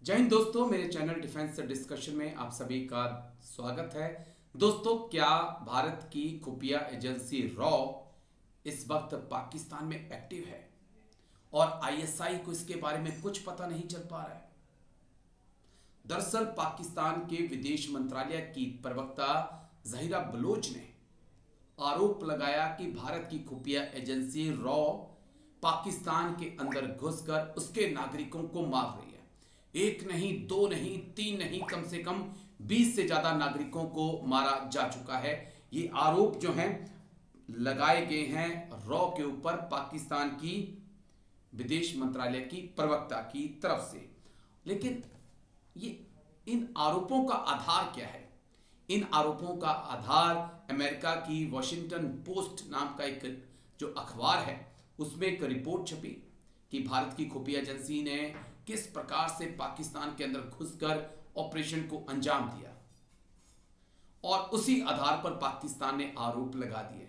जय हिंद दोस्तों, मेरे चैनल डिफेंस डिस्कशन में आप सभी का स्वागत है। दोस्तों, क्या भारत की खुफिया एजेंसी रॉ इस वक्त पाकिस्तान में एक्टिव है और आईएसआई को इसके बारे में कुछ पता नहीं चल पा रहा है? दरअसल पाकिस्तान के विदेश मंत्रालय की प्रवक्ता जहीरा बलोच ने आरोप लगाया कि भारत की खुफिया एजेंसी रॉ पाकिस्तान के अंदर घुसकर उसके नागरिकों को मार रही है। एक नहीं, दो नहीं, तीन नहीं, कम से कम 20 से ज्यादा नागरिकों को मारा जा चुका है। ये आरोप जो हैं लगाए गए हैं रॉ के ऊपर पाकिस्तान की विदेश मंत्रालय की प्रवक्ता की तरफ से। लेकिन ये इन आरोपों का आधार क्या है? इन आरोपों का आधार अमेरिका की वॉशिंगटन पोस्ट नाम का एक जो अखबार है उसमें एक रिपोर्ट छपी कि भारत की खुफिया एजेंसी ने किस प्रकार से पाकिस्तान के अंदर घुसकर ऑपरेशन को अंजाम दिया और उसी आधार पर पाकिस्तान ने आरोप लगा दिए।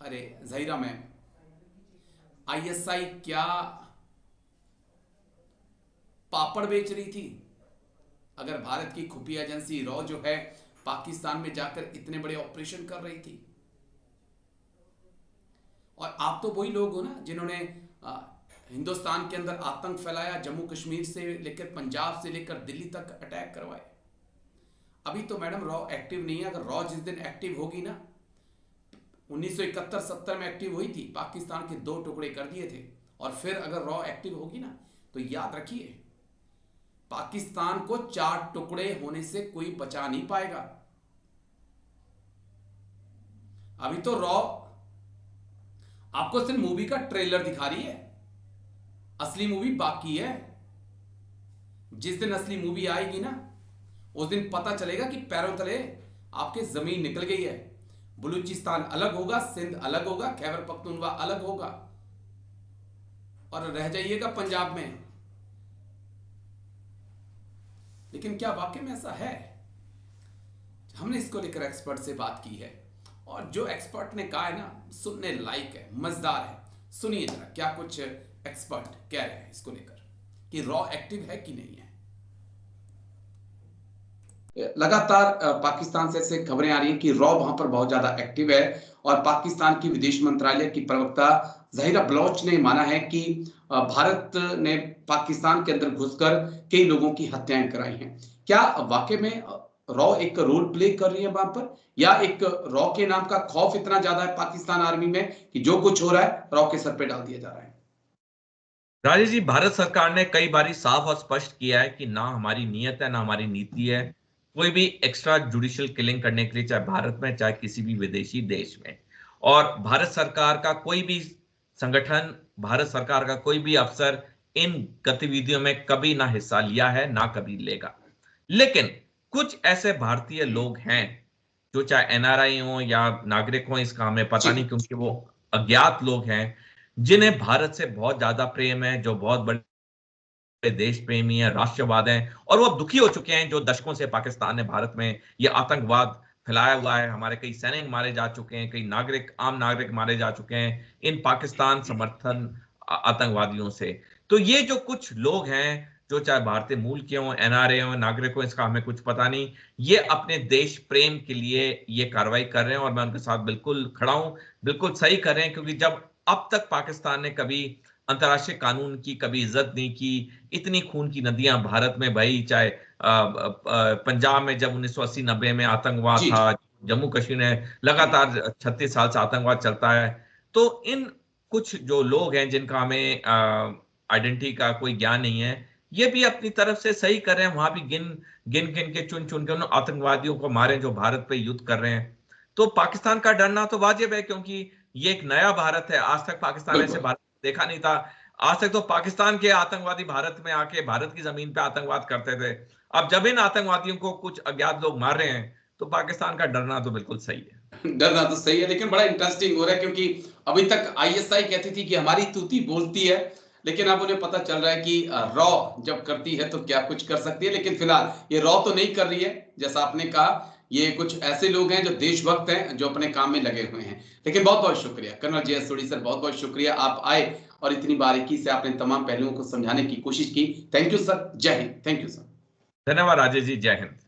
अरे जहीरा मैम, आईएसआई क्या पापड़ बेच रही थी? अगर भारत की खुफिया एजेंसी रॉ जो है पाकिस्तान में जाकर इतने बड़े ऑपरेशन कर रही थी, और आप तो वही लोग हो ना जिन्होंने हिंदुस्तान के अंदर आतंक फैलाया, जम्मू कश्मीर से लेकर पंजाब से लेकर दिल्ली तक अटैक करवाए। अभी तो मैडम रॉ एक्टिव नहीं है। अगर रॉ जिस दिन एक्टिव होगी ना, 1971-70 में एक्टिव हुई थी, पाकिस्तान के 2 टुकड़े कर दिए थे, और फिर अगर रॉ एक्टिव होगी ना तो याद रखिए पाकिस्तान को 4 टुकड़े होने से कोई बचा नहीं पाएगा। अभी तो रॉ आपको सिर्फ मूवी का ट्रेलर दिखा रही है, असली मूवी बाकी है। जिस दिन असली मूवी आएगी ना उस दिन पता चलेगा कि पैरों तले आपके जमीन निकल गई है। बलूचिस्तान अलग होगा, सिंध अलग होगा, खैबर पख्तूनख्वा अलग होगा, और रह जाइएगा पंजाब में। लेकिन क्या वाकई में ऐसा है? हमने इसको लेकर एक्सपर्ट से बात की है, और जो एक्सपर्ट ने कहा है ना, सुनने लायक है, मजेदार है। सुनिए जरा क्या कुछ एक्सपर्ट कह रहे हैं इसको लेकर कि रॉ एक्टिव है कि नहीं है। लगातार पाकिस्तान से ऐसे खबरें आ रही हैं कि रॉ वहां पर बहुत ज्यादा एक्टिव है, और पाकिस्तान की विदेश मंत्रालय की प्रवक्ता जहीरा बलोच ने माना है कि भारत ने पाकिस्तान के अंदर घुसकर कई लोगों की हत्याएं कराई हैं। क्या वाकई में रॉ एक रोल प्ले कर रही है वहां पर, या एक रॉ के नाम का खौफ इतना ज्यादा है पाकिस्तान आर्मी में कि जो कुछ हो रहा है रॉ के सर पे डाल दिया जा रहा है? राजेश जी, भारत सरकार ने कई बारी साफ और स्पष्ट किया है कि ना हमारी नीयत है ना हमारी नीति है कोई भी एक्स्ट्रा जुडिशियल किलिंग करने के लिए, चाहे भारत में चाहे किसी भी विदेशी देश में। और भारत सरकार का कोई भी संगठन, भारत सरकार का कोई भी अफसर इन गतिविधियों में कभी ना हिस्सा लिया है ना कभी लेगा। लेकिन कुछ ऐसे भारतीय लोग हैं जो चाहे एनआरआई हो या नागरिक हो, इसका हमें पता नहीं जी। क्योंकि वो अज्ञात लोग हैं, जिन्हें भारत से बहुत ज्यादा प्रेम है, जो बहुत बड़े देश प्रेमी है, राष्ट्रवाद है, और वो दुखी हो चुके हैं जो दशकों से पाकिस्तान ने भारत में ये आतंकवाद फैलाया हुआ है। हमारे कई सैनिक मारे जा चुके हैं, कई नागरिक, आम नागरिक मारे जा चुके हैं इन पाकिस्तान समर्थन आतंकवादियों से। तो ये जो कुछ लोग हैं जो चाहे भारतीय मूल के हों, एनआरए हों, नागरिक हों, इसका हमें कुछ पता नहीं, ये अपने देश प्रेम के लिए ये कार्रवाई कर रहे हैं, और मैं उनके साथ बिल्कुल खड़ा हूं। बिल्कुल सही कर रहे हैं, क्योंकि जब अब तक पाकिस्तान ने कभी अंतर्राष्ट्रीय कानून की कभी इज्जत नहीं की, इतनी खून की नदियां भारत में बही, चाहे पंजाब में जब 1980-90 में आतंकवाद जी था, जी। जम्मू कश्मीर में लगातार 36 साल से आतंकवाद चलता है। तो इन कुछ जो लोग हैं जिनका हमें आइडेंटिटी का कोई ज्ञान नहीं है, ये भी अपनी तरफ से सही कर रहे हैं। वहां भी गिन गिन गिन के, चुन चुन के उन आतंकवादियों को मारे जो भारत पे युद्ध कर रहे हैं। तो पाकिस्तान का डरना तो वाजिब है, क्योंकि ये एक नया भारत है। आज तक पाकिस्तान ऐसे बिल्कुल। भारत देखा नहीं था। आज तक तो पाकिस्तान के आतंकवादी भारत में आके भारत की जमीन पे आतंकवाद करते थे। अब जब इन आतंकवादियों को कुछ अज्ञात लोग मार रहे हैं, तो पाकिस्तान का डरना तो बिल्कुल सही है। डरना तो सही है, लेकिन बड़ा इंटरेस्टिंग हो रहा है क्योंकि अभी तक आईएसआई कहती थी कि हमारी तूती बोलती है, लेकिन अब उन्हें पता चल रहा है कि रॉ जब करती है तो क्या कुछ कर सकती है। लेकिन फिलहाल ये रॉ तो नहीं कर रही है, जैसा आपने कहा। ये कुछ ऐसे लोग हैं जो देशभक्त हैं, जो अपने काम में लगे हुए हैं। लेकिन बहुत बहुत शुक्रिया colonel J S Sodhi sir, बहुत बहुत शुक्रिया आप आए और इतनी बारीकी से आपने तमाम पहलुओं को समझाने की कोशिश की। थैंक यू सर, जय हिंद। Thank you sir. धन्यवाद राजेश जी, जय हिंद।